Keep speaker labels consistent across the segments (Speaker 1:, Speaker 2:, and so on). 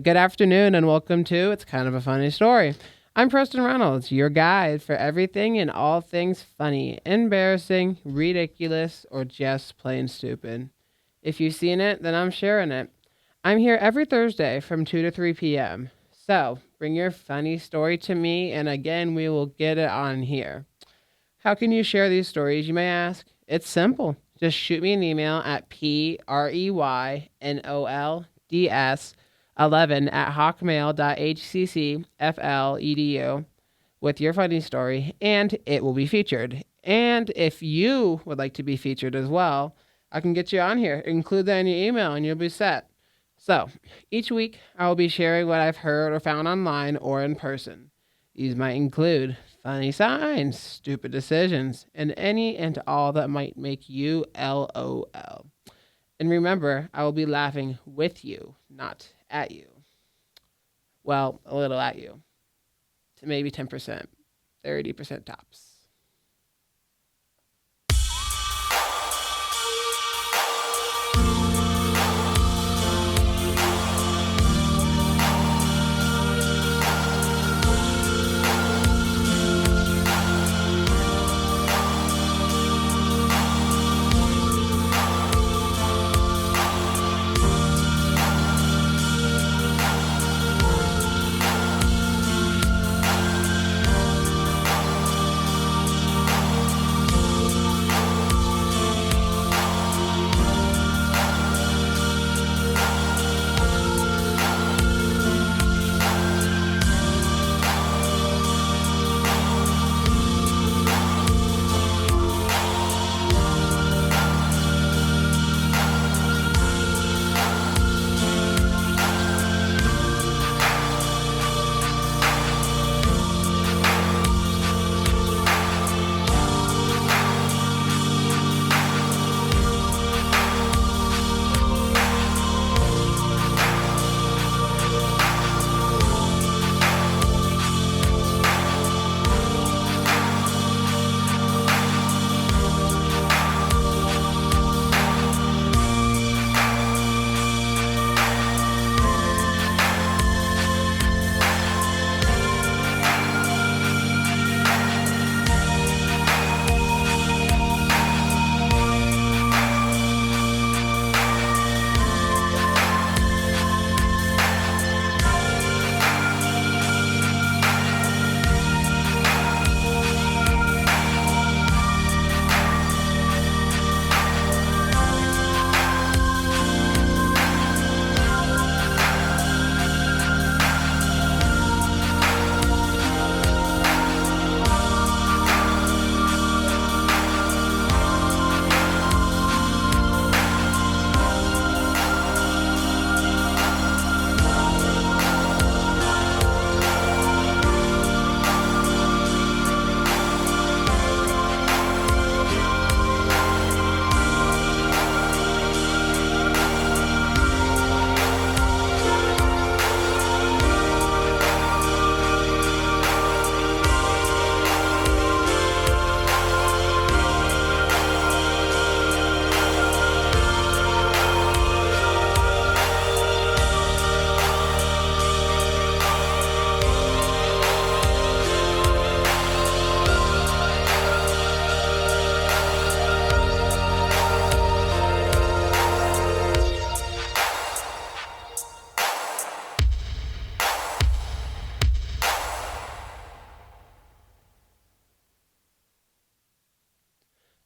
Speaker 1: Good afternoon and welcome to It's Kind of a Funny Story. I'm Preston Reynolds, your guide for everything and all things funny, embarrassing, ridiculous, or just plain stupid. If you've seen it, then I'm sharing it. I'm here every Thursday from 2 to 3 p.m. So bring your funny story to me, and again, we will get it on here. How can you share these stories, you may ask? It's simple. Just shoot me an email at preynolds11@hawkmail.hccfledu with your funny story, and it will be featured. And if you would like to be featured as well, I can get you on here. Include that in your email, and you'll be set. So, each week, I will be sharing what I've heard or found online or in person. These might include funny signs, stupid decisions, and any and all that might make you LOL. And remember, I will be laughing with you, not at you. Well, a little at you. To maybe 10%, 30% tops.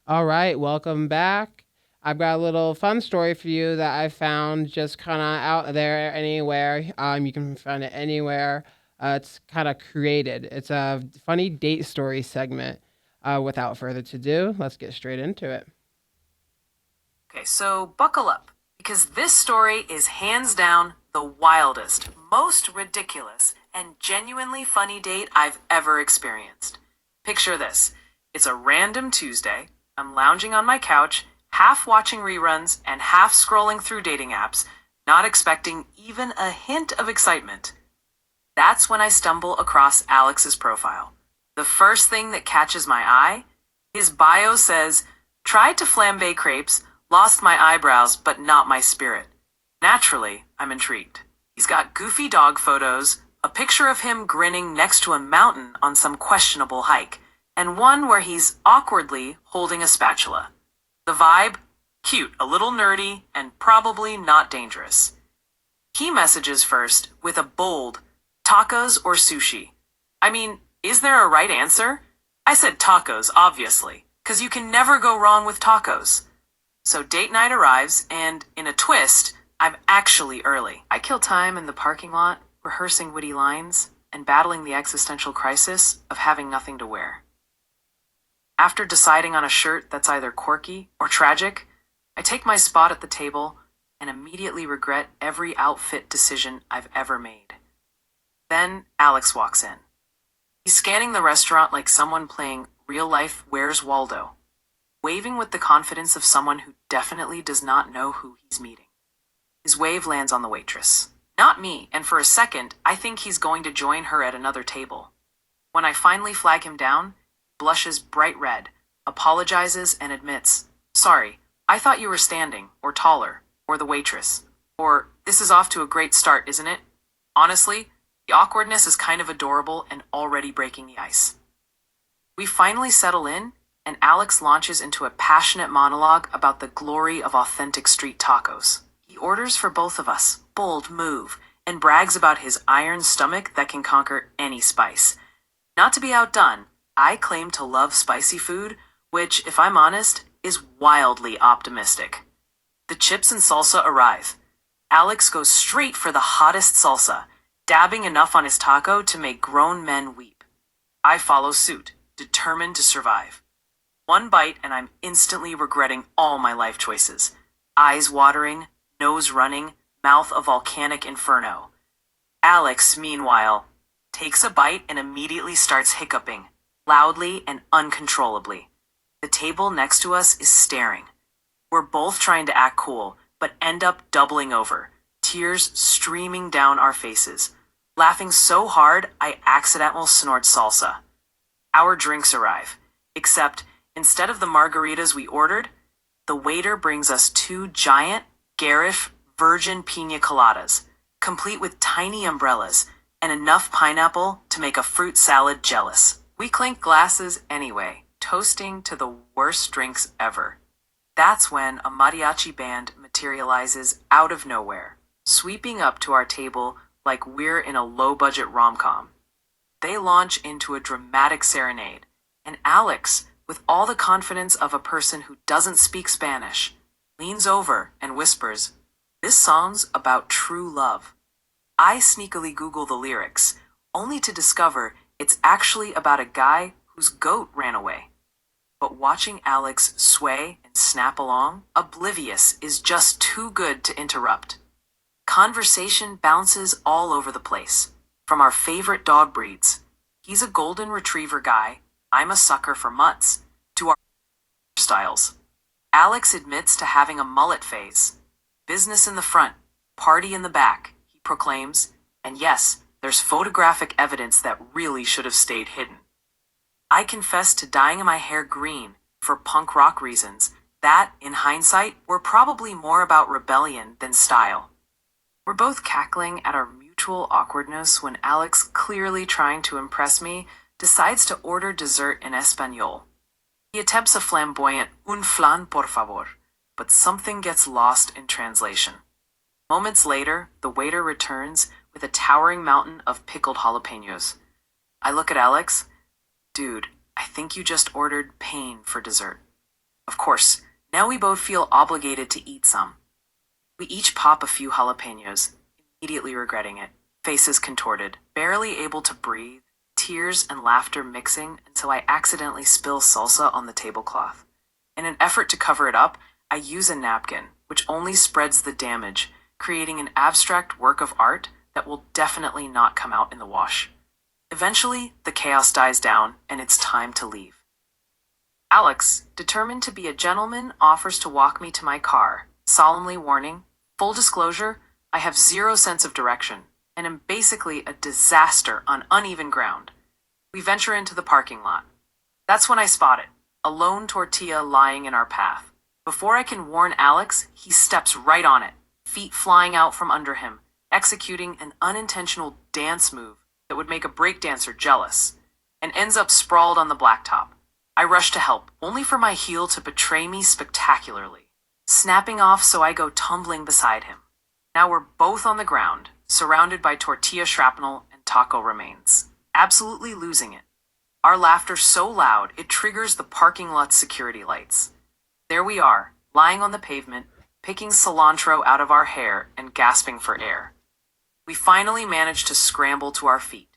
Speaker 1: All right, welcome back. I've got a little fun story for you that I found just kind of out there anywhere. You can find it anywhere. It's kind of created. It's a funny date story segment. Without further ado, let's get straight into it.
Speaker 2: Okay, so buckle up, because this story is hands down the wildest, most ridiculous, and genuinely funny date I've ever experienced. Picture this. It's a random Tuesday. I'm lounging on my couch, half watching reruns and half scrolling through dating apps, not expecting even a hint of excitement. That's when I stumble across Alex's profile. The first thing that catches my eye, his bio says, tried to flambe crepes, lost my eyebrows, but not my spirit. Naturally, I'm intrigued. He's got goofy dog photos, a picture of him grinning next to a mountain on some questionable hike, and one where he's awkwardly holding a spatula. The vibe? Cute, a little nerdy, and probably not dangerous. He messages first with a bold, tacos or sushi. I mean, is there a right answer? I said tacos, obviously, because you can never go wrong with tacos. So date night arrives, and in a twist, I'm actually early. I kill time in the parking lot, rehearsing witty lines, and battling the existential crisis of having nothing to wear. After deciding on a shirt that's either quirky or tragic, I take my spot at the table and immediately regret every outfit decision I've ever made. Then Alex walks in. He's scanning the restaurant like someone playing real-life Where's Waldo, waving with the confidence of someone who definitely does not know who he's meeting. His wave lands on the waitress. Not me, and for a second, I think he's going to join her at another table. When I finally flag him down, he blushes bright red, apologizes, and admits, "Sorry, I thought you were standing, or taller, or the waitress, or this is off to a great start, isn't it?" Honestly, the awkwardness is kind of adorable and already breaking the ice. We finally settle in, and Alex launches into a passionate monologue about the glory of authentic street tacos. He orders for both of us, bold move, and brags about his iron stomach that can conquer any spice. Not to be outdone, I claim to love spicy food, which, if I'm honest, is wildly optimistic. The chips and salsa arrive. Alex goes straight for the hottest salsa, dabbing enough on his taco to make grown men weep. I follow suit, determined to survive. One bite and I'm instantly regretting all my life choices. Eyes watering, nose running, mouth a volcanic inferno. Alex, meanwhile, takes a bite and immediately starts hiccuping, loudly and uncontrollably. The table next to us is staring. We're both trying to act cool, but end up doubling over, tears streaming down our faces, laughing so hard I accidentally snort salsa. Our drinks arrive, except instead of the margaritas we ordered, the waiter brings us two giant, garish, virgin pina coladas, complete with tiny umbrellas and enough pineapple to make a fruit salad jealous. We clink glasses anyway, toasting to the worst drinks ever. That's when a mariachi band materializes out of nowhere, sweeping up to our table like we're in a low-budget rom-com. They launch into a dramatic serenade, and Alex, with all the confidence of a person who doesn't speak Spanish, leans over and whispers, "This song's about true love." I sneakily Google the lyrics, only to discover it's actually about a guy whose goat ran away. But watching Alex sway and snap along, oblivious, is just too good to interrupt. Conversation bounces all over the place, from our favorite dog breeds. He's a golden retriever guy, I'm a sucker for mutts, to our styles. Alex admits to having a mullet phase. Business in the front, party in the back, he proclaims, and yes, there's photographic evidence that really should have stayed hidden. I confess to dyeing my hair green for punk rock reasons that, in hindsight, were probably more about rebellion than style. We're both cackling at our mutual awkwardness when Alex, clearly trying to impress me, decides to order dessert in Espanol. He attempts a flamboyant "un flan por favor," but something gets lost in translation. Moments later, the waiter returns with a towering mountain of pickled jalapenos. I look at Alex. "Dude, I think you just ordered pain for dessert." Of course, now we both feel obligated to eat some. We each pop a few jalapenos, immediately regretting it, faces contorted, barely able to breathe, tears and laughter mixing until I accidentally spill salsa on the tablecloth. In an effort to cover it up, I use a napkin, which only spreads the damage, creating an abstract work of art that will definitely not come out in the wash. Eventually, the chaos dies down, and it's time to leave. Alex, determined to be a gentleman, offers to walk me to my car, solemnly warning, "Full disclosure, I have zero sense of direction, and am basically a disaster on uneven ground." We venture into the parking lot. That's when I spot it, a lone tortilla lying in our path. Before I can warn Alex, he steps right on it, feet flying out from under him, executing an unintentional dance move that would make a breakdancer jealous, and ends up sprawled on the blacktop. I rush to help, only for my heel to betray me spectacularly, snapping off so I go tumbling beside him. Now we're both on the ground, surrounded by tortilla shrapnel and taco remains, absolutely losing it. Our laughter so loud it triggers the parking lot's security lights. There we are, lying on the pavement, picking cilantro out of our hair and gasping for air. We finally manage to scramble to our feet,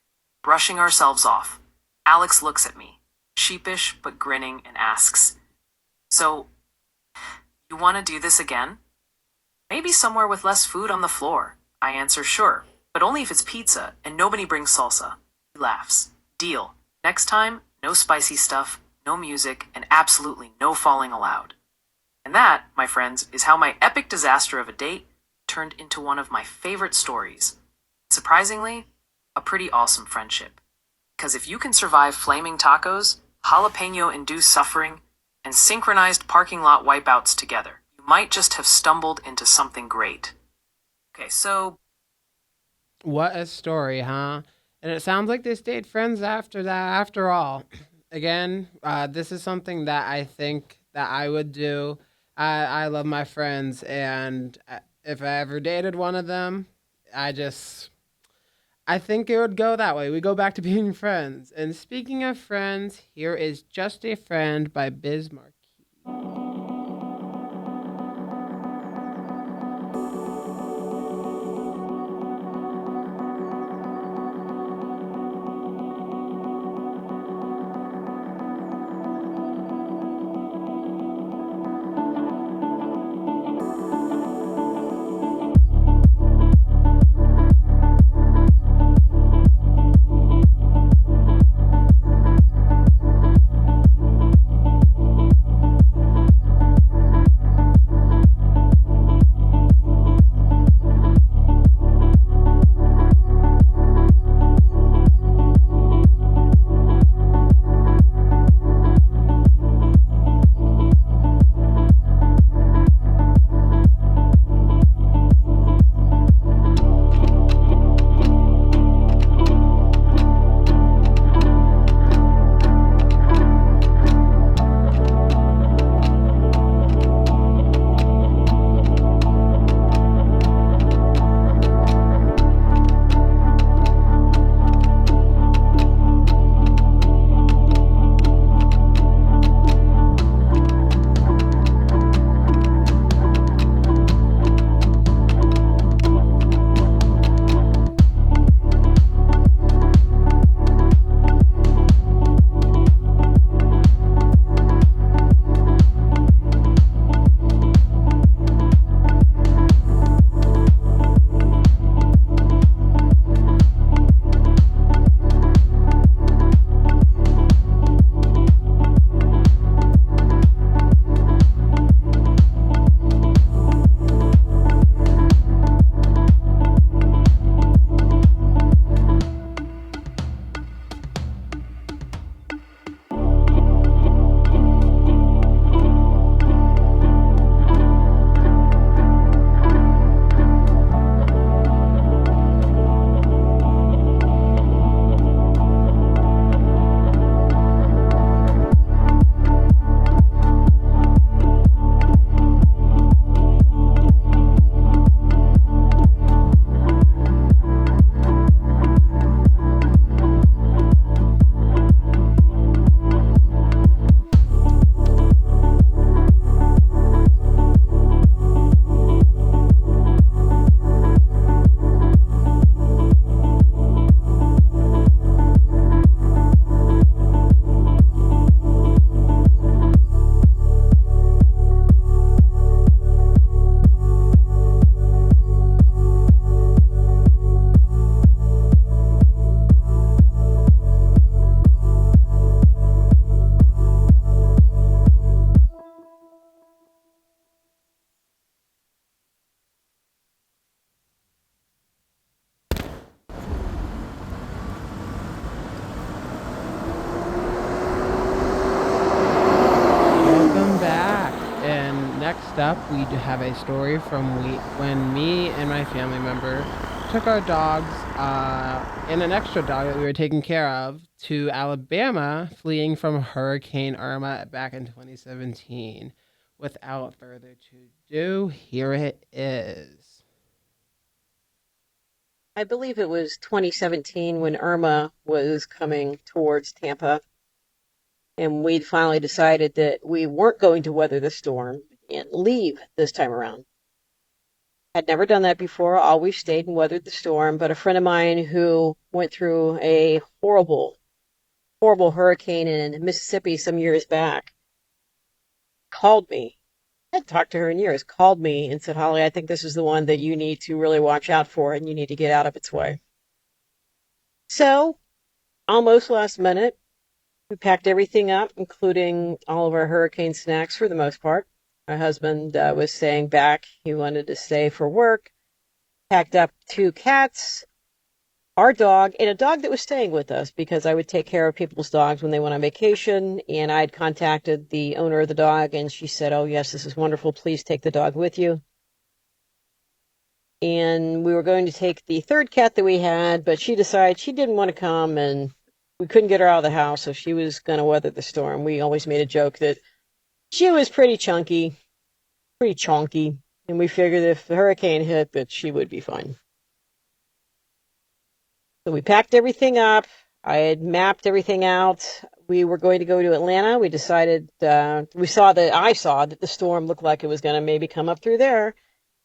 Speaker 2: brushing ourselves off. Alex looks at me, sheepish but grinning, and asks, "So, you want to do this again?" "Maybe somewhere with less food on the floor." I answer, "Sure, but only if it's pizza and nobody brings salsa." He laughs. "Deal. Next time, no spicy stuff, no music, and absolutely no falling allowed." And that, my friends, is how my epic disaster of a date turned into one of my favorite stories. Surprisingly, a pretty awesome friendship. Because if you can survive flaming tacos, jalapeno-induced suffering, and synchronized parking lot wipeouts together, you might just have stumbled into something great. Okay, so
Speaker 1: What a story, huh? And it sounds like they stayed friends after that, after all. Again, this is something that I think that I would do. I love my friends, and if I ever dated one of them, I just, I think it would go that way. We go back to being friends. And speaking of friends, here is Just a Friend by Biz Markie. Welcome back. And next up, we do have a story from when me and my family member took our dogs and an extra dog that we were taking care of to Alabama, fleeing from Hurricane Irma back in 2017. Without further ado, here it is.
Speaker 3: I believe it was 2017 when Irma was coming towards Tampa, and we'd finally decided that we weren't going to weather the storm and leave this time around. Had never done that before, always stayed and weathered the storm, but a friend of mine who went through a horrible, horrible hurricane in Mississippi some years back called me. I hadn't talked to her in years, called me and said, Holly, I think this is the one that you need to really watch out for and you need to get out of its way. So, almost last minute, we packed everything up, including all of our hurricane snacks for the most part. My husband was staying back. He wanted to stay for work. Packed up 2 cats, our dog, and a dog that was staying with us because I would take care of people's dogs when they went on vacation. And I'd contacted the owner of the dog, and she said, oh, yes, this is wonderful. Please take the dog with you. And we were going to take the third cat that we had, but she decided she didn't want to come, and we couldn't get her out of the house, so she was going to weather the storm. We always made a joke that she was pretty chunky, pretty chonky, and we figured if the hurricane hit that she would be fine. So we packed everything up. I had mapped everything out. We were going to go to Atlanta. We decided, I saw that the storm looked like it was going to maybe come up through there.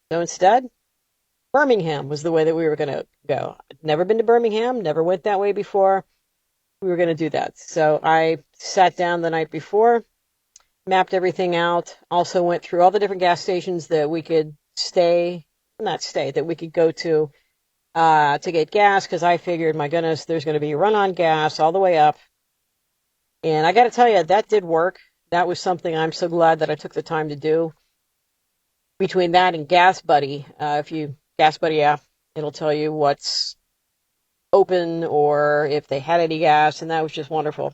Speaker 3: So instead, Birmingham was the way that we were going to go. I'd never been to Birmingham, never went that way before. We were going to do that. So I sat down the night before, mapped everything out, also went through all the different gas stations that we could that we could go to get gas, because I figured, my goodness, there's going to be a run on gas all the way up. And I got to tell you, that did work. That was something I'm so glad that I took the time to do. Between that and Gas Buddy, Gas Buddy app, it'll tell you what's open or if they had any gas, and that was just wonderful.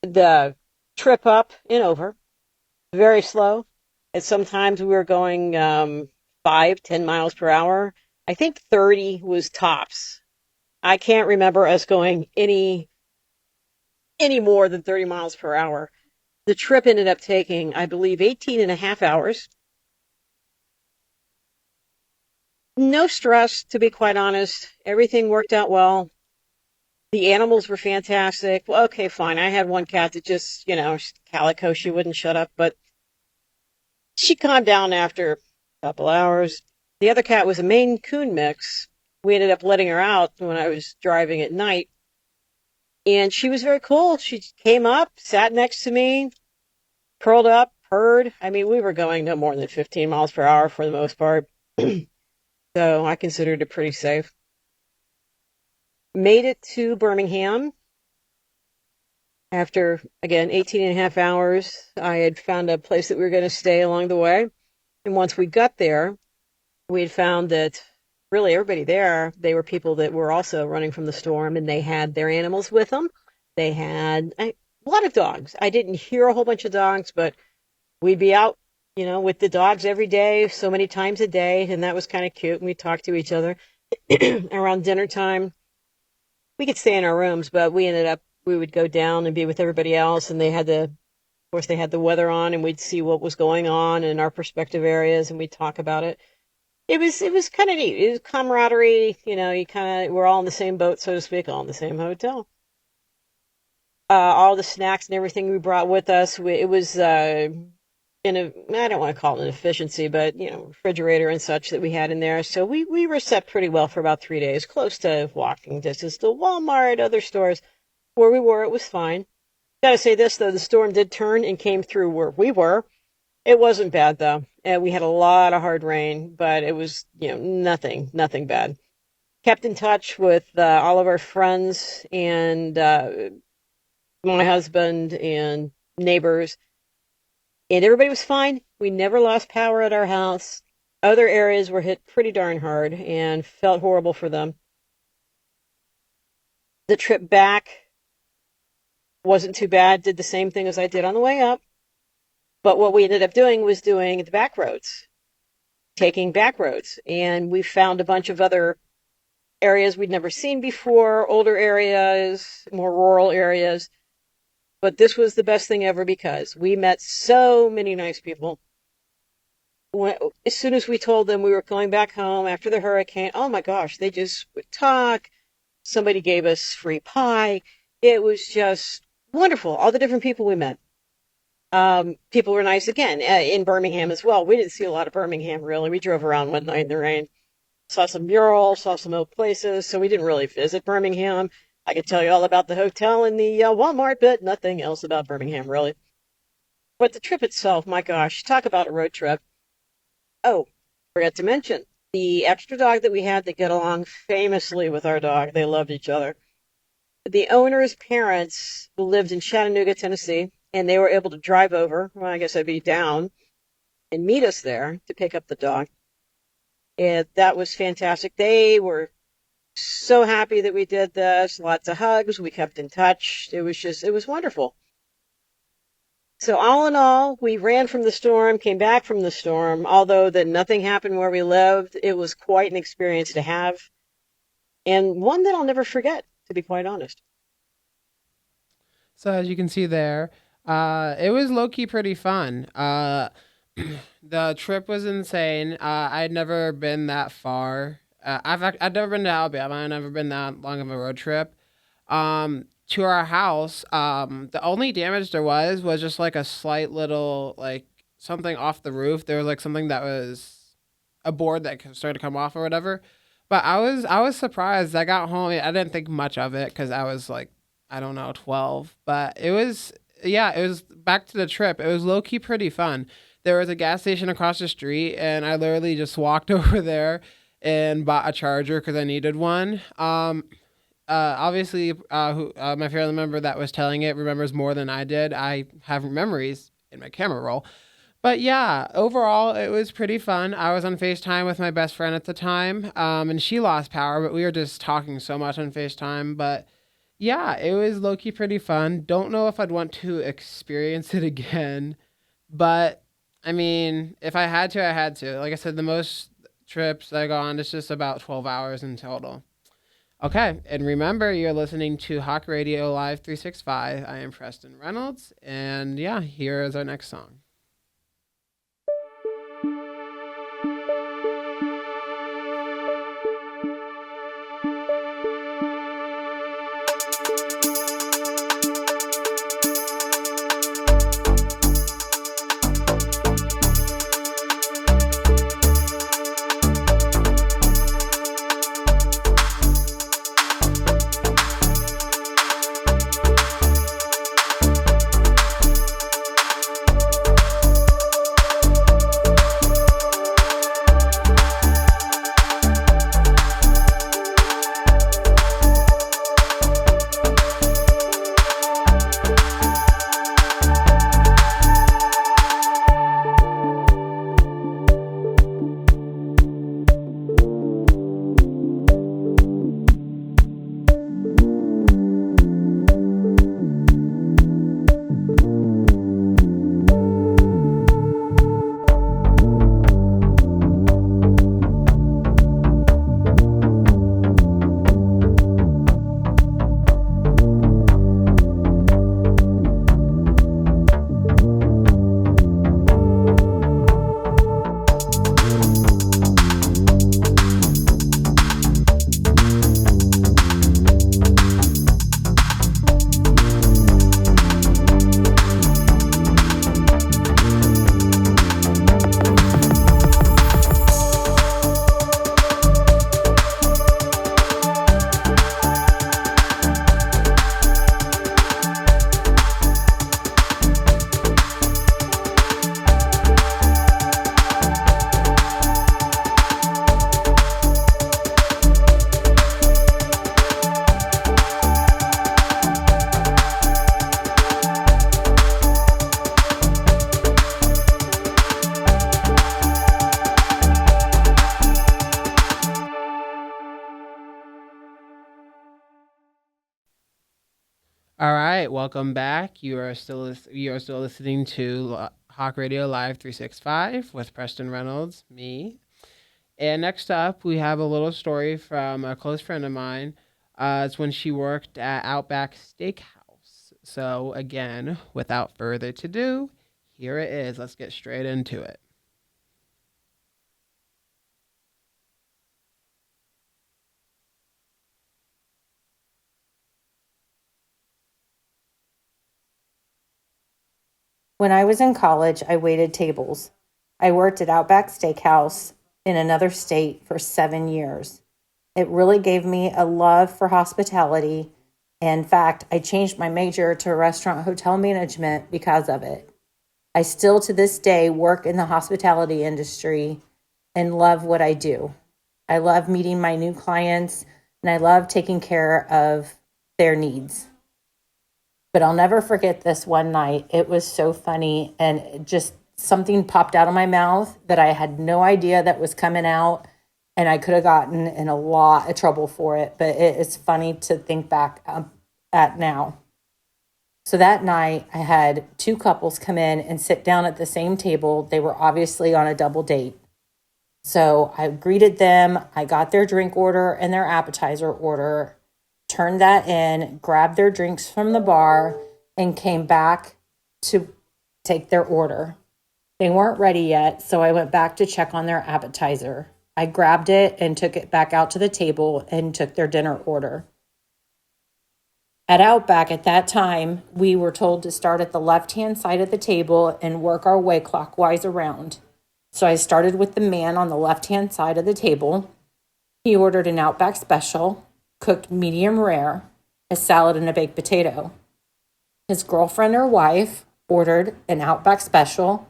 Speaker 3: The trip up and over, very slow. And sometimes we were going 5-10 miles per hour. I think 30 was tops. I can't remember us going any more than 30 miles per hour. The trip ended up taking, I believe, 18 and a half hours. No stress, to be quite honest. Everything worked out well. The animals were fantastic. Well, okay, fine. I had one cat that just, calico, she wouldn't shut up, but she calmed down after a couple hours. The other cat was a Maine Coon mix. We ended up letting her out when I was driving at night. And she was very cool. She came up, sat next to me, curled up, purred. I mean, we were going no more than 15 miles per hour for the most part. So I considered it pretty safe. Made it to Birmingham. After, again, 18 and a half hours, I had found a place that we were going to stay along the way. And once we got there, we had found that really everybody there, they were people that were also running from the storm, and they had their animals with them. They had a lot of dogs. I didn't hear a whole bunch of dogs, but we'd be out, with the dogs every day, so many times a day, and that was kind of cute. And we talked to each other around dinner time. We could stay in our rooms, but we would go down and be with everybody else, and they had of course, they had the weather on, and we'd see what was going on in our respective areas, and we'd talk about it. It was kind of neat. It was camaraderie. We're all in the same boat, so to speak, all in the same hotel. All the snacks and everything we brought with us, it was I don't want to call it an efficiency, but, refrigerator and such that we had in there. So we were set pretty well for about 3 days, close to walking distance to Walmart, other stores. Where we were, it was fine. Gotta say this, though, the storm did turn and came through where we were. It wasn't bad, though. We had a lot of hard rain, but it was, nothing bad. Kept in touch with all of our friends and my husband and neighbors, and everybody was fine. We never lost power at our house. Other areas were hit pretty darn hard and felt horrible for them. The trip back wasn't too bad. Did the same thing as I did on the way up. But what we ended up doing was doing the back roads. taking back roads. And we found a bunch of other areas we'd never seen before, older areas, more rural areas. But this was the best thing ever because we met so many nice people. As soon as we told them we were going back home after the hurricane, oh my gosh, they just would talk. Somebody gave us free pie. It was just wonderful. All the different people we met. People were nice again in Birmingham as well. We didn't see a lot of Birmingham really. We drove around one night in the rain, saw some murals, saw some old places, so we didn't really visit Birmingham. I could tell you all about the hotel and the Walmart, but nothing else about Birmingham really. But the trip itself, my gosh, talk about a road trip. Oh, forgot to mention the extra dog that we had that got along famously with our dog. They loved each other. The owner's parents lived in Chattanooga, Tennessee, and they were able to drive over. Well, I guess I'd be down and meet us there to pick up the dog. And that was fantastic. They were so happy that we did this. Lots of hugs. We kept in touch. It was wonderful. So all in all, we ran from the storm, came back from the storm. Although that nothing happened where we lived, it was quite an experience to have, and one that I'll never forget, to be quite honest.
Speaker 1: So as you can see there, it was low key pretty fun. The trip was insane. I'd never been that far. I'd never been to Alabama. I've never been that long of a road trip. To our house, the only damage there was just like a slight little like something off the roof. There was like something that was a board that started to come off or whatever. But I was surprised. I got home. I didn't think much of it because I was like I don't know 12. But it was yeah. It was back to the trip. It was low key pretty fun. There was a gas station across the street, and I literally just walked over there and bought a charger because I needed one. Obviously, my family member that was telling it remembers more than I did. I have memories in my camera roll. But yeah, overall, it was pretty fun. I was on FaceTime with my best friend at the time, and she lost power, but we were just talking so much on FaceTime. But yeah, it was low key pretty fun. Don't know if I'd want to experience it again, but I mean, if I had to, I had to. Like I said, the most trips I go on is just about 12 hours in total. Okay, and remember, you're listening to Hawk Radio Live 365. I am Preston Reynolds, and yeah, here is our next song. All right, welcome back. You are still listening to Hawk Radio Live 365 with Preston Reynolds, me. And next up, we have a little story from a close friend of mine. It's when she worked at Outback Steakhouse. So, again, without further ado, here it is. Let's get straight into it.
Speaker 4: When I was in college, I waited tables. I worked at Outback Steakhouse in another state for 7 years. It really gave me a love for hospitality. In fact, I changed my major to restaurant hotel management because of it. I still to this day work in the hospitality industry and love what I do. I love meeting my new clients and I love taking care of their needs. But I'll never forget this one night. It was so funny and just something popped out of my mouth that I had no idea that was coming out, and I could have gotten in a lot of trouble for it, but it is funny to think back at now. So that night, I had two couples come in and sit down at the same table. They were obviously on a double date. So I greeted them. I got their drink order and their appetizer order, turned that in, grabbed their drinks from the bar, and came back to take their order. They weren't ready yet, so I went back to check on their appetizer. I grabbed it and took it back out to the table and took their dinner order. At Outback at that time, we were told to start at the left-hand side of the table and work our way clockwise around. So I started with the man on the left-hand side of the table. He ordered an Outback special, cooked medium rare, a salad and a baked potato. His girlfriend or wife ordered an Outback special,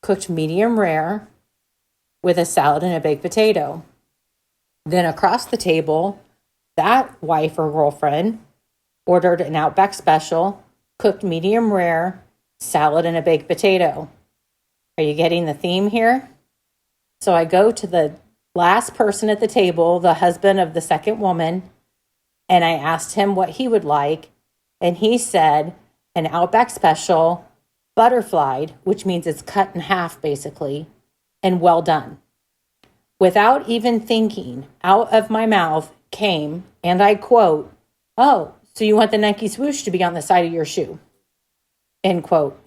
Speaker 4: cooked medium rare, with a salad and a baked potato. Then across the table, that wife or girlfriend ordered an Outback special, cooked medium rare, salad and a baked potato. Are you getting the theme here? So I go to the last person at the table, the husband of the second woman, and I asked him what he would like, and he said an Outback special, butterflied, which means it's cut in half basically, and well done. Without even thinking, out of my mouth came, and I quote, "Oh, so you want the Nike swoosh to be on the side of your shoe?" End quote.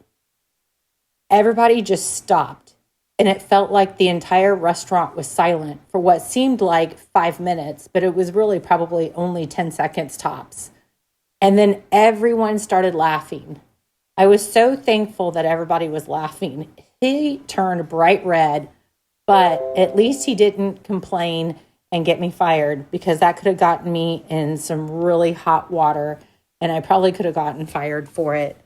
Speaker 4: Everybody just stopped, and it felt like the entire restaurant was silent for what seemed like 5 minutes, but it was really probably only 10 seconds tops. And then everyone started laughing. I was so thankful that everybody was laughing. He turned bright red, but at least he didn't complain and get me fired, because that could have gotten me in some really hot water, and I probably could have gotten fired for it.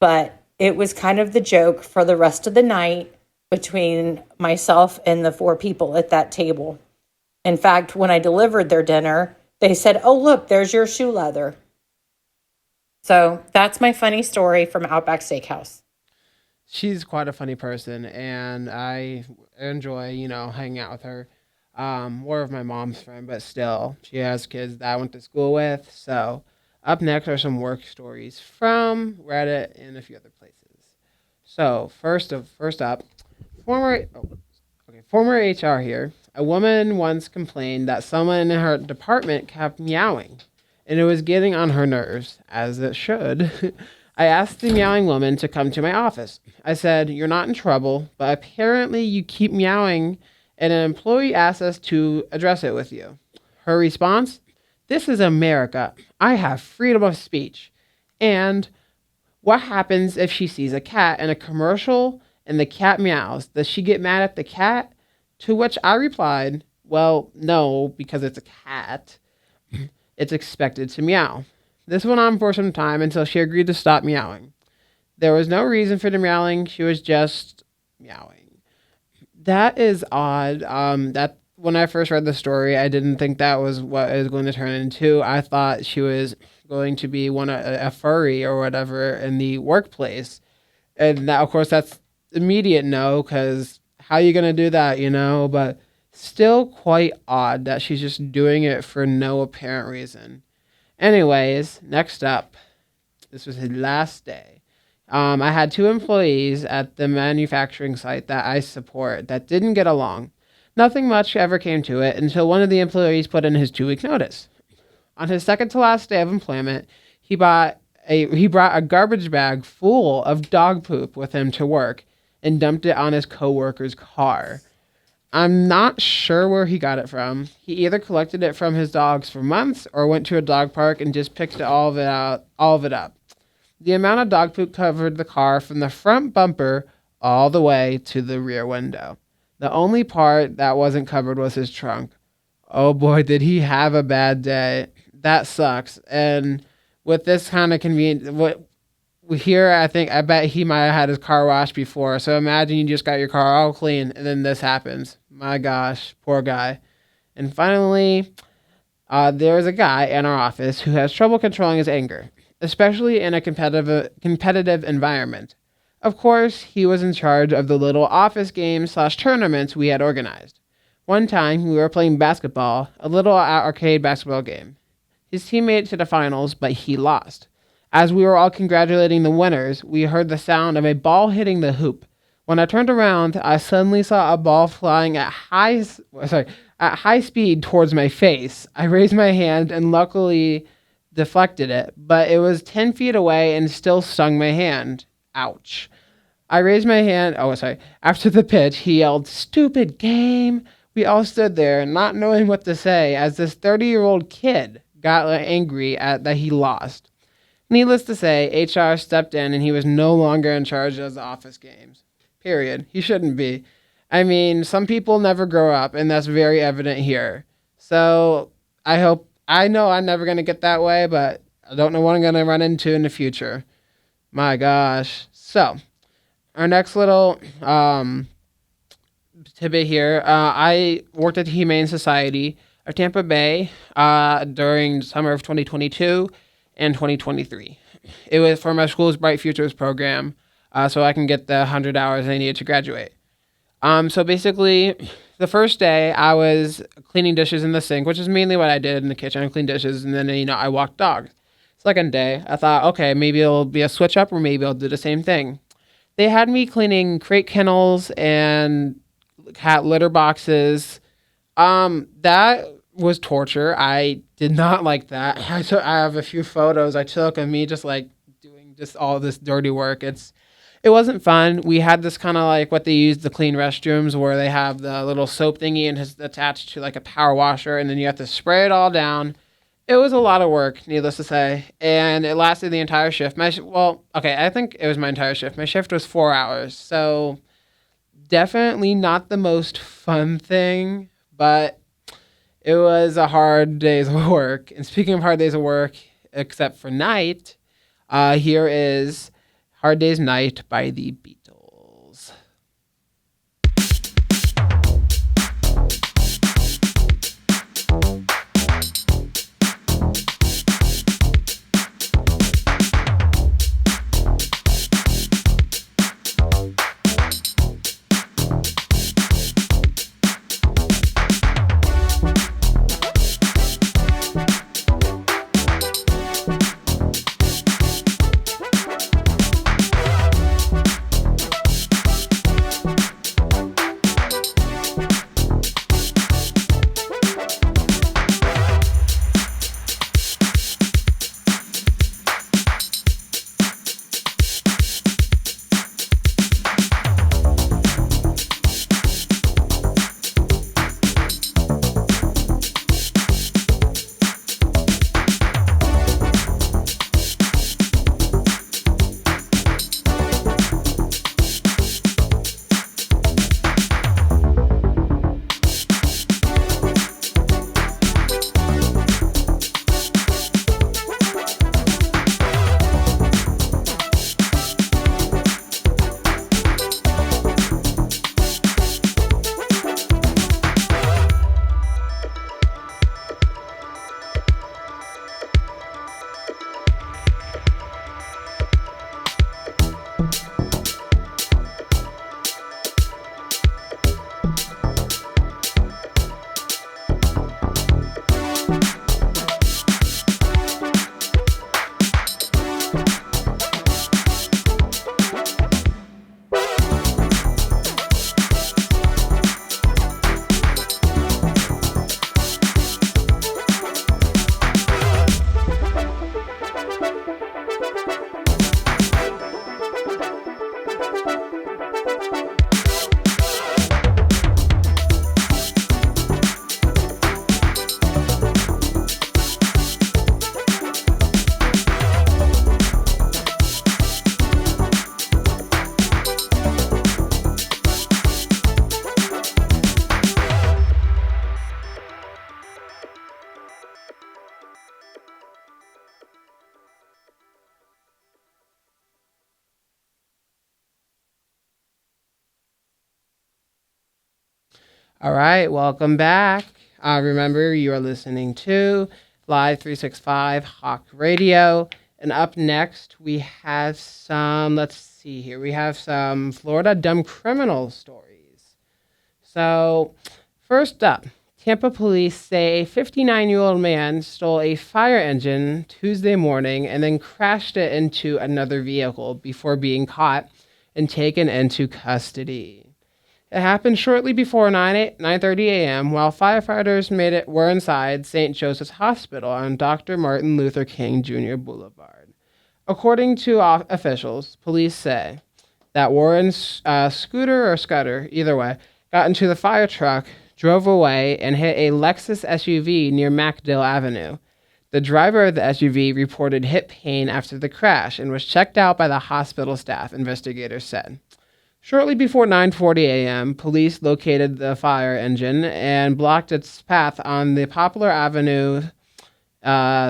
Speaker 4: But it was kind of the joke for the rest of the night between myself and the four people at that table. In fact, when I delivered their dinner, they said, "Oh, look, there's your shoe leather." So that's my funny story from Outback Steakhouse.
Speaker 1: She's quite a funny person, and I enjoy, hanging out with her. More of my mom's friend, but still, she has kids that I went to school with. So, up next are some work stories from Reddit and a few other places. So, first up, former former HR here. A woman once complained that someone in her department kept meowing, and it was getting on her nerves, as it should. I asked the meowing woman to come to my office. I said, "You're not in trouble, but apparently you keep meowing, and an employee asked us to address it with you." Her response, "This is America. I have freedom of speech. And what happens if she sees a cat in a commercial and the cat meows? Does she get mad at the cat?" To which I replied, "Well, no, because it's a cat. It's expected to meow." This went on for some time until she agreed to stop meowing. There was no reason for the meowing. She was just meowing. That is odd. That when I first read the story, I didn't think that was what it was going to turn into. I thought she was going to be a furry or whatever in the workplace, and that, of course, that's immediate no, because how are you going to do that, But still quite odd that she's just doing it for no apparent reason. Anyways, next up, this was his last day. I had two employees at the manufacturing site that I support that didn't get along. Nothing much ever came to it until one of the employees put in his 2 week notice. On his second to last day of employment, he brought a garbage bag full of dog poop with him to work and dumped it on his coworker's car. I'm not sure where he got it from. He either collected it from his dogs for months or went to a dog park and just picked all of it up. The amount of dog poop covered the car from the front bumper all the way to the rear window. The only part that wasn't covered was his trunk. Oh boy, did he have a bad day. That sucks. And with this kind of convenience, what here, I bet he might have had his car washed before. So imagine you just got your car all clean and then this happens. My gosh, poor guy. And finally, there's a guy in our office who has trouble controlling his anger, especially in a competitive environment. Of course, he was in charge of the little office games / tournaments we had organized. One time, we were playing basketball, a little arcade basketball game. His team made it to the finals, but he lost. As we were all congratulating the winners, we heard the sound of a ball hitting the hoop. When I turned around, I suddenly saw a ball flying at high speed towards my face. I raised my hand and luckily deflected it, but it was 10 feet away and still stung my hand. Ouch. I raised my hand. After the pitch, he yelled, "Stupid game." We all stood there, not knowing what to say, as this 30-year-old kid got angry at that he lost. Needless to say, HR stepped in and he was no longer in charge of the office games. Period. He shouldn't be. I mean, some people never grow up, and that's very evident here. So I know I'm never going to get that way, but I don't know what I'm going to run into in the future. My gosh. So, our next little tidbit here. I worked at the Humane Society of Tampa Bay during summer of 2022 and 2023. It was for my school's Bright Futures program, so I can get the 100 hours I needed to graduate. So basically, the first day I was cleaning dishes in the sink, which is mainly what I did in the kitchen. I cleaned dishes, and then I walked dogs. Second day, I thought, okay, maybe it'll be a switch up, or maybe I'll do the same thing. They had me cleaning crate kennels and cat litter boxes. That was torture. I did not like that. I have a few photos I took of me just like doing just all this dirty work. It wasn't fun. We had this kind of like what they use to clean restrooms, where they have the little soap thingy and it's attached to like a power washer, and then you have to spray it all down. It was a lot of work, needless to say, and it lasted the entire shift. I think it was my entire shift. My shift was 4 hours, so definitely not the most fun thing, but it was a hard day's of work. And speaking of hard days of work, except for night, here is Hard Day's Night by the Beatles. All right, welcome back. Remember, you are listening to Live 365 Hawk Radio. And up next, we have some, let's see here, we have some Florida dumb criminal stories. So, first up, Tampa police say a 59-year-old man stole a fire engine Tuesday morning and then crashed it into another vehicle before being caught and taken into custody. It happened shortly before 9:30 a.m. while firefighters were inside St. Joseph's Hospital on Dr. Martin Luther King Jr. Boulevard. According to officials, police say that Warren's scooter or scudder, either way, got into the fire truck, drove away, and hit a Lexus SUV near MacDill Avenue. The driver of the SUV reported hip pain after the crash and was checked out by the hospital staff, investigators said. Shortly before 9:40 a.m., police located the fire engine and blocked its path on the Poplar Avenue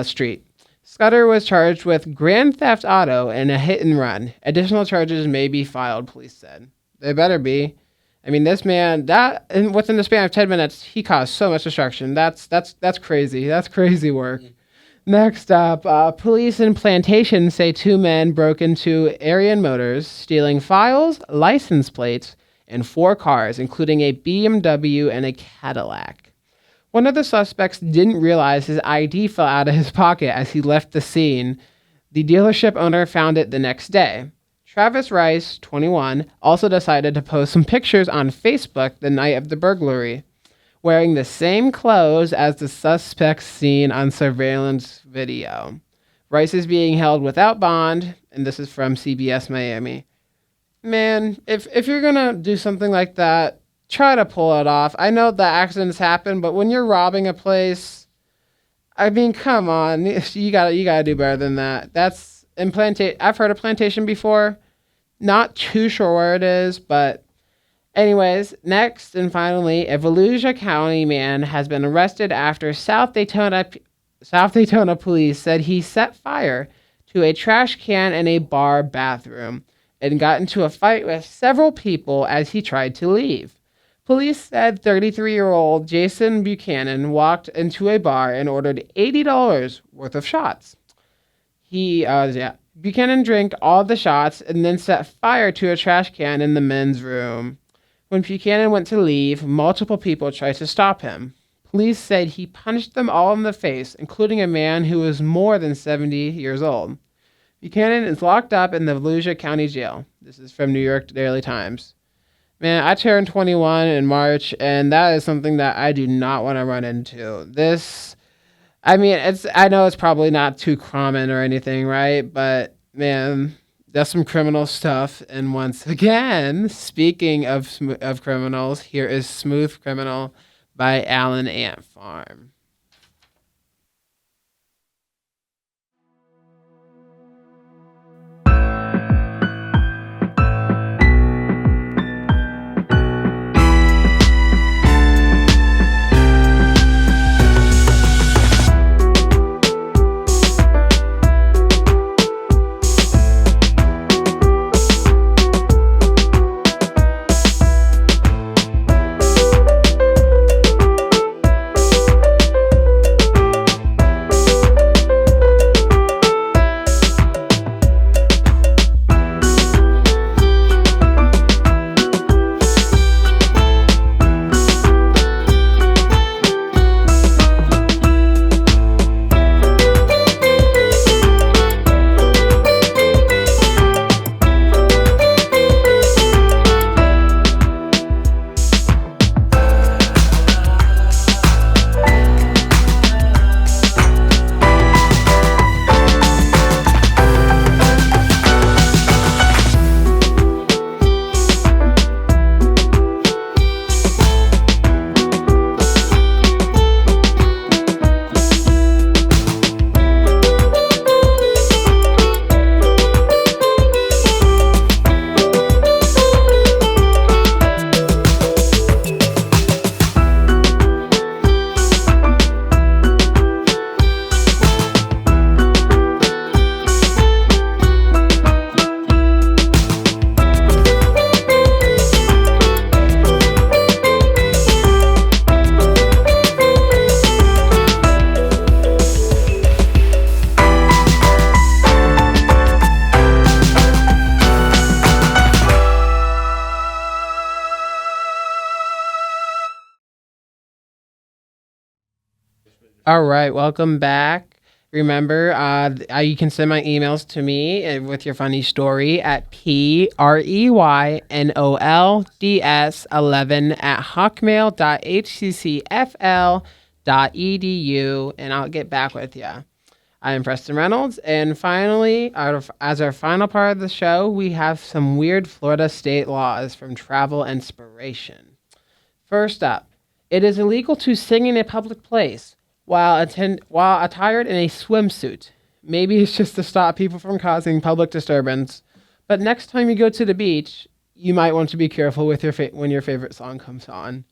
Speaker 1: street. Scudder was charged with grand theft auto and a hit and run. Additional charges may be filed, police said. They better be. I mean, this man, within the span of 10 minutes, he caused so much destruction. That's crazy. That's crazy work. Next up, police in Plantation say two men broke into Arian Motors, stealing files, license plates, and 4 cars, including a BMW and a Cadillac. One of the suspects didn't realize his ID fell out of his pocket as he left the scene. The dealership owner found it the next day. Travis Rice, 21, also decided to post some pictures on Facebook the night of the burglary, wearing the same clothes as the suspects seen on surveillance video. Rice is being held without bond, and this is from CBS Miami. Man, if you're gonna do something like that, try to pull it off. I know that accidents happen, but when you're robbing a place, I mean, come on, you gotta do better than that. That's in Plantation. I've heard of Plantation before. Not too sure where it is, but anyways, next and finally, a Volusia County man has been arrested after South Daytona police said he set fire to a trash can in a bar bathroom and got into a fight with several people as he tried to leave. Police said 33-year-old Jason Buchanan walked into a bar and ordered $80 worth of shots. Buchanan drank all the shots and then set fire to a trash can in the men's room. When Buchanan went to leave, multiple people tried to stop him. Police said he punched them all in the face, including a man who was more than 70 years old. Buchanan is locked up in the Volusia County Jail. This is from New York Daily Times. Man, I turned 21 in March, and that is something that I do not want to run into. I know it's probably not too common or anything, right? But, man, that's some criminal stuff. And once again, speaking of criminals, here is Smooth Criminal by Alan Ant Farm. All right, welcome back. Remember, you can send my emails to me with your funny story at PREYNOLDS11 at hotmail.hccfl.edu, and I'll get back with you. I am Preston Reynolds, and finally, as our final part of the show, we have some weird Florida state laws from Travel Inspiration. First up, it is illegal to sing in a public place while attired in a swimsuit. Maybe it's just to stop people from causing public disturbance. But next time you go to the beach, you might want to be careful with when your favorite song comes on.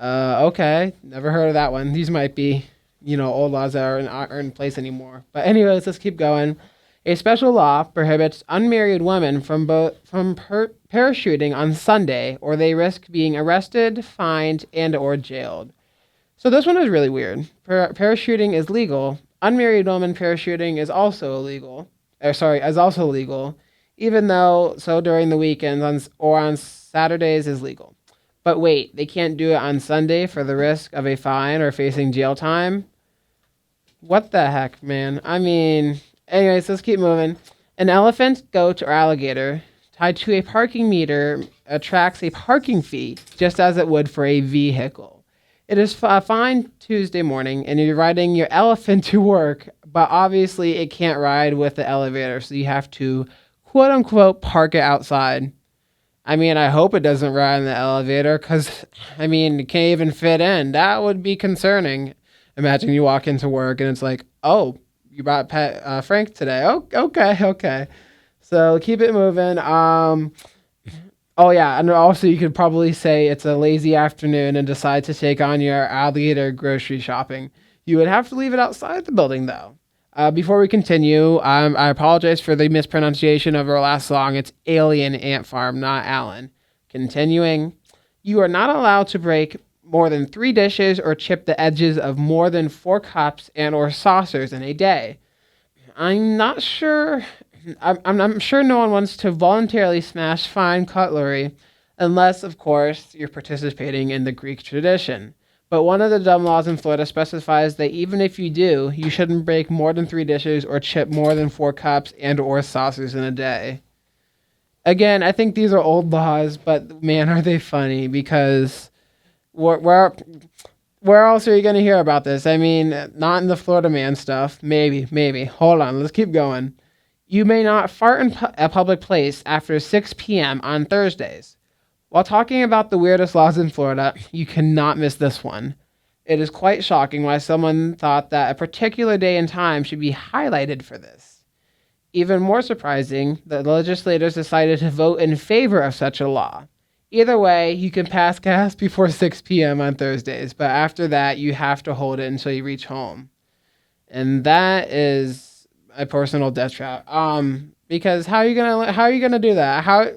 Speaker 1: Okay, never heard of that one. These might be, old laws that aren't in place anymore. But anyways, let's keep going. A special law prohibits unmarried women from parachuting on Sunday, or they risk being arrested, fined, and/or jailed. So this one is really weird. Parachuting is legal. Unmarried women parachuting is also illegal. Is also legal, even though during the weekends or on Saturdays is legal. But wait, they can't do it on Sunday for the risk of a fine or facing jail time? What the heck, man? I mean, anyways, let's keep moving. An elephant, goat, or alligator tied to a parking meter attracts a parking fee just as it would for a vehicle. It is a fine Tuesday morning, and you're riding your elephant to work, but obviously it can't ride with the elevator, so you have to, quote unquote, park it outside. I mean, I hope it doesn't ride in the elevator, because, it can't even fit in. That would be concerning. Imagine you walk into work, and it's like, oh, you brought pet Frank today. Oh, okay. So keep it moving. Oh yeah, and also you could probably say it's a lazy afternoon and decide to take on your alligator grocery shopping. You would have to leave it outside the building though. Before we continue, I apologize for the mispronunciation of our last song. It's Alien Ant Farm, not Allen. Continuing, you are not allowed to break more than 3 dishes or chip the edges of more than 4 cups and or saucers in a day. I'm not sure. I'm sure no one wants to voluntarily smash fine cutlery, unless, of course, you're participating in the Greek tradition. But one of the dumb laws in Florida specifies that even if you do, you shouldn't break more than 3 dishes or chip more than 4 cups and or saucers in a day. Again, I think these are old laws, but man, are they funny, because where else are you going to hear about this? I mean, not in the Florida man stuff. Maybe. Hold on, let's keep going. You may not fart in a public place after 6 p.m. on Thursdays. While talking about the weirdest laws in Florida, you cannot miss this one. It is quite shocking why someone thought that a particular day and time should be highlighted for this. Even more surprising, the legislators decided to vote in favor of such a law. Either way, you can pass gas before 6 p.m. on Thursdays, but after that, you have to hold it until you reach home. And that is a personal death trap. Because how are you gonna do that? How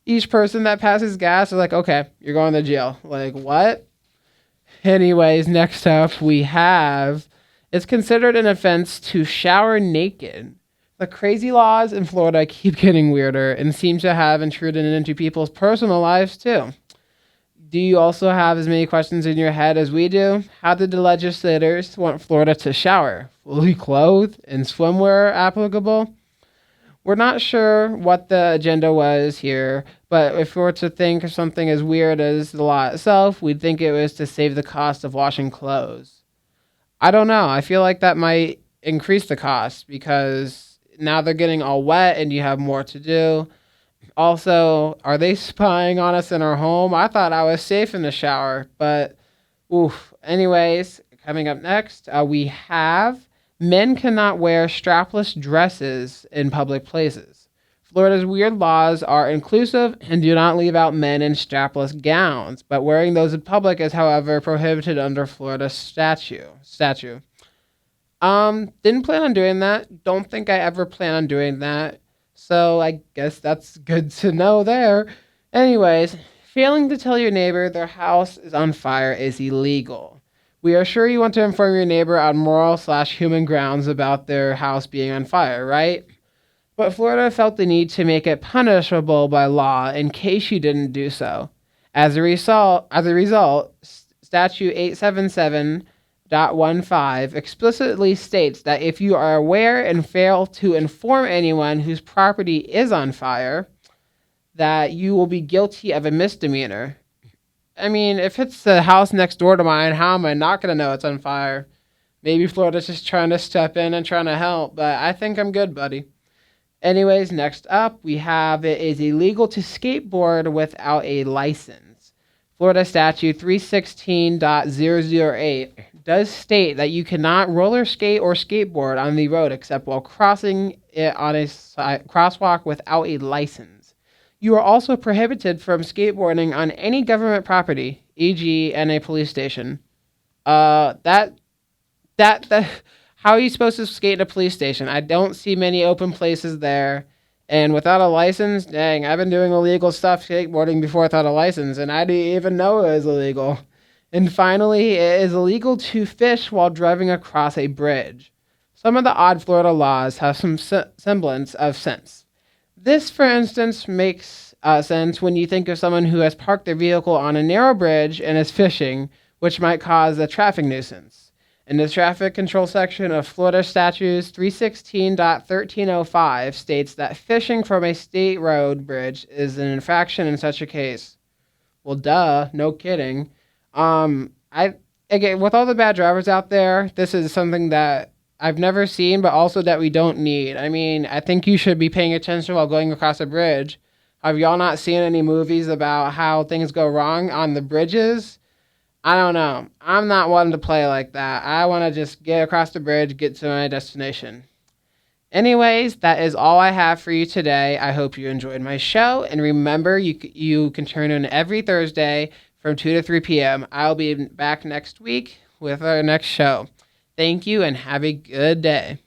Speaker 1: each person that passes gas is like, okay, you're going to jail. Like, what? Anyways, next up we have, it's considered an offense to shower naked. The crazy laws in Florida keep getting weirder and seem to have intruded into people's personal lives too. Do you also have as many questions in your head as we do? How did the legislators want Florida to shower? Fully clothed and swimwear applicable? We're not sure what the agenda was here, but if we were to think of something as weird as the law itself, we'd think it was to save the cost of washing clothes. I don't know. I feel like that might increase the cost because now they're getting all wet and you have more to do. Also, are they spying on us in our home? I thought I was safe in the shower, but oof. Anyways, coming up next, we have men cannot wear strapless dresses in public places. Florida's weird laws are inclusive and do not leave out men in strapless gowns, but wearing those in public is, however, prohibited under Florida statute. Didn't plan on doing that. Don't think I ever plan on doing that. So I guess that's good to know there. Anyways, failing to tell your neighbor their house is on fire is illegal. We are sure you want to inform your neighbor on moral/human grounds about their house being on fire, right? But Florida felt the need to make it punishable by law in case you didn't do so. As a result, Statute 877 15 explicitly states that if you are aware and fail to inform anyone whose property is on fire, that you will be guilty of a misdemeanor. I mean, if it's the house next door to mine, how am I not going to know it's on fire? Maybe Florida's just trying to step in and trying to help, but I think I'm good, buddy. Anyways, next up, we have it is illegal to skateboard without a license. Florida Statute 316.008 does state that you cannot roller skate or skateboard on the road except while crossing it on a crosswalk without a license. You are also prohibited from skateboarding on any government property, e.g., in a police station. That how are you supposed to skate in a police station? I don't see many open places there. And without a license, dang, I've been doing illegal stuff skateboarding before without a license, and I didn't even know it was illegal. And finally, it is illegal to fish while driving across a bridge. Some of the odd Florida laws have some semblance of sense. This, for instance, makes sense when you think of someone who has parked their vehicle on a narrow bridge and is fishing, which might cause a traffic nuisance. In the traffic control section of Florida Statutes 316.1305 states that fishing from a state road bridge is an infraction in such a case. Well, duh, no kidding. Again, with all the bad drivers out there, this is something that I've never seen, but also that we don't need. I mean, I think you should be paying attention while going across a bridge. Have y'all not seen any movies about how things go wrong on the bridges? I don't know. I'm not one to play like that. I want to just get across the bridge, get to my destination. Anyways, that is all I have for you today. I hope you enjoyed my show. And remember, you can tune in every Thursday from 2 to 3 p.m. I'll be back next week with our next show. Thank you and have a good day.